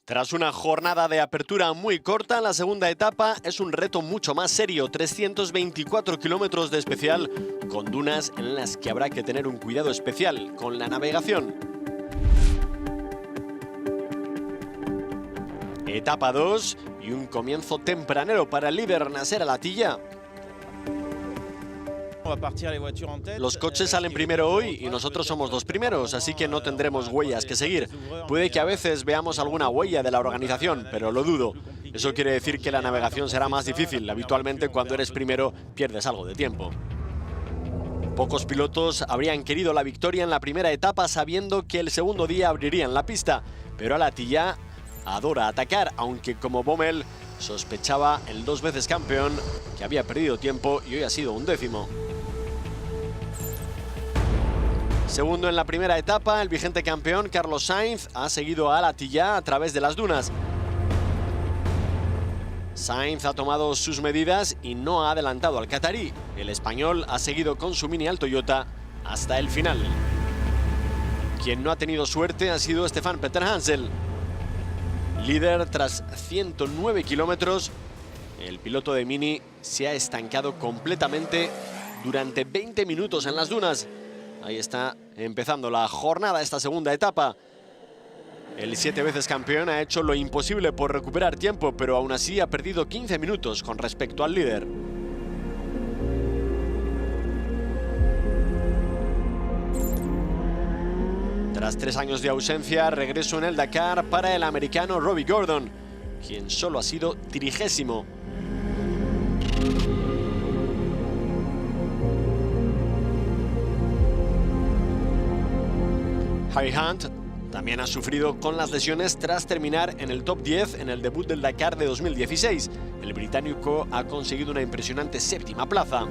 Tras una jornada de apertura muy corta, la segunda etapa es un reto mucho más serio, 324 kilómetros de especial, con dunas en las que habrá que tener un cuidado especial con la navegación. Etapa 2 y un comienzo tempranero para el líder Nasser Al-Attiyah. Los coches salen primero hoy y nosotros somos los primeros, así que no tendremos huellas que seguir. Puede que a veces veamos alguna huella de la organización, pero lo dudo. Eso quiere decir que la navegación será más difícil. Habitualmente cuando eres primero pierdes algo de tiempo. Pocos pilotos habrían querido la victoria en la primera etapa sabiendo que el segundo día abrirían la pista, pero Al-Attiyah adora atacar, aunque como Bommel sospechaba el 2 veces campeón que había perdido tiempo y hoy ha sido un décimo. Segundo en la primera etapa, el vigente campeón Carlos Sainz ha seguido a Al-Attiyah a través de las dunas. Sainz ha tomado sus medidas y no ha adelantado al catarí. El español ha seguido con su mini al Toyota hasta el final. Quien no ha tenido suerte ha sido Stefan Peter Hansel. Líder tras 109 kilómetros, el piloto de Mini se ha estancado completamente durante 20 minutos en las dunas. Ahí está empezando la jornada, esta segunda etapa. El 7 veces campeón ha hecho lo imposible por recuperar tiempo, pero aún así ha perdido 15 minutos con respecto al líder. Tras 3 años de ausencia, regreso en el Dakar para el americano Robbie Gordon, quien solo ha sido 30º. Harry Hunt también ha sufrido con las lesiones tras terminar en el top 10 en el debut del Dakar de 2016. El británico ha conseguido una impresionante 7ª plaza.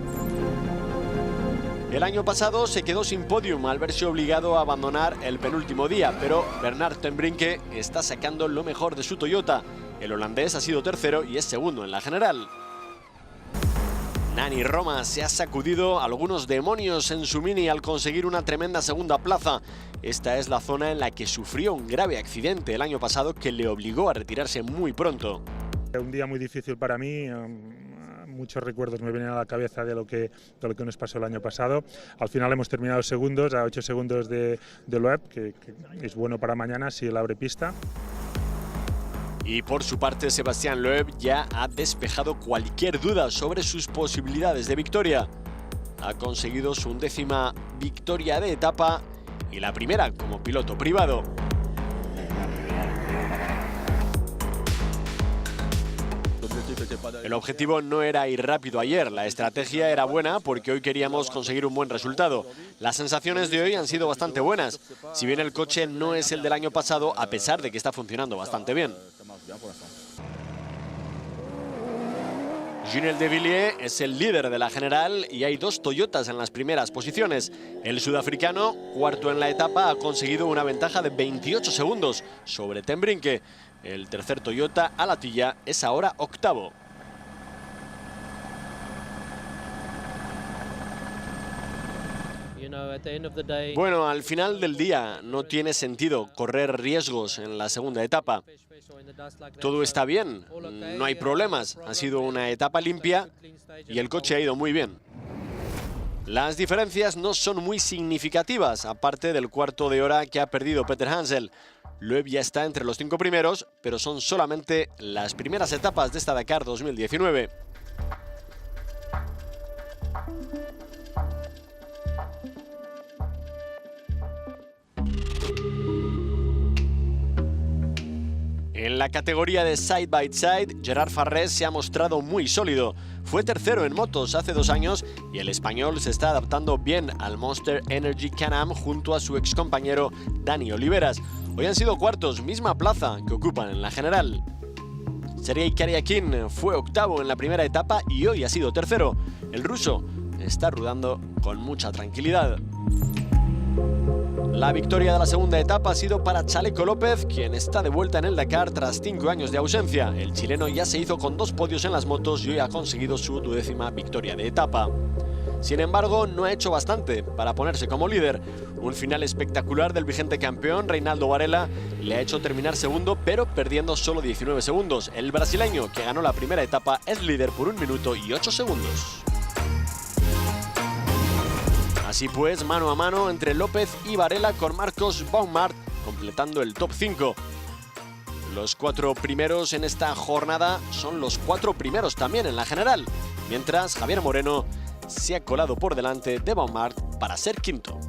El año pasado se quedó sin podium al verse obligado a abandonar el penúltimo día, pero Bernard Ten Brinke está sacando lo mejor de su Toyota. El holandés ha sido tercero y es segundo en la general. Nani Roma se ha sacudido algunos demonios en su Mini al conseguir una tremenda segunda plaza. Esta es la zona en la que sufrió un grave accidente el año pasado que le obligó a retirarse muy pronto. Un día muy difícil para mí. Muchos recuerdos me vienen a la cabeza de lo que nos pasó el año pasado. Al final hemos terminado segundos, a 8 segundos de Loeb, que es bueno para mañana si él abre pista. Y por su parte, Sebastián Loeb ya ha despejado cualquier duda sobre sus posibilidades de victoria. Ha conseguido su 11ª victoria de etapa y la primera como piloto privado. El objetivo no era ir rápido ayer, la estrategia era buena porque hoy queríamos conseguir un buen resultado. Las sensaciones de hoy han sido bastante buenas, si bien el coche no es el del año pasado, a pesar de que está funcionando bastante bien. Gilles Devilliers es el líder de la general y hay 2 Toyotas en las primeras posiciones. El sudafricano, cuarto en la etapa, ha conseguido una ventaja de 28 segundos sobre Ten Brinke. El tercer Toyota, Al-Attiyah, es ahora octavo. Bueno, al final del día no tiene sentido correr riesgos en la segunda etapa. Todo está bien, no hay problemas. Ha sido una etapa limpia y el coche ha ido muy bien. Las diferencias no son muy significativas, aparte del cuarto de hora que ha perdido Peter Hansel. Loeb ya está entre los 5 primeros, pero son solamente las primeras etapas de esta Dakar 2019. En la categoría de Side by Side, Gerard Farrés se ha mostrado muy sólido. Fue tercero en motos hace 2 años y el español se está adaptando bien al Monster Energy Can-Am junto a su excompañero Dani Oliveras. Hoy han sido cuartos, misma plaza que ocupan en la general. Sergei Karyakin fue octavo en la primera etapa y hoy ha sido tercero. El ruso está rodando con mucha tranquilidad. La victoria de la segunda etapa ha sido para Chaleco López, quien está de vuelta en el Dakar tras 5 años de ausencia. El chileno ya se hizo con 2 podios en las motos y hoy ha conseguido su 12ª victoria de etapa. Sin embargo, no ha hecho bastante para ponerse como líder. Un final espectacular del vigente campeón, Reinaldo Varela, le ha hecho terminar segundo, pero perdiendo solo 19 segundos. El brasileño, que ganó la primera etapa, es líder por 1 minuto y 8 segundos. Así pues, mano a mano entre López y Varela, con Marcos Baumart completando el top 5. Los 4 primeros en esta jornada son los 4 primeros también en la general, mientras Javier Moreno se ha colado por delante de Baumart para ser quinto.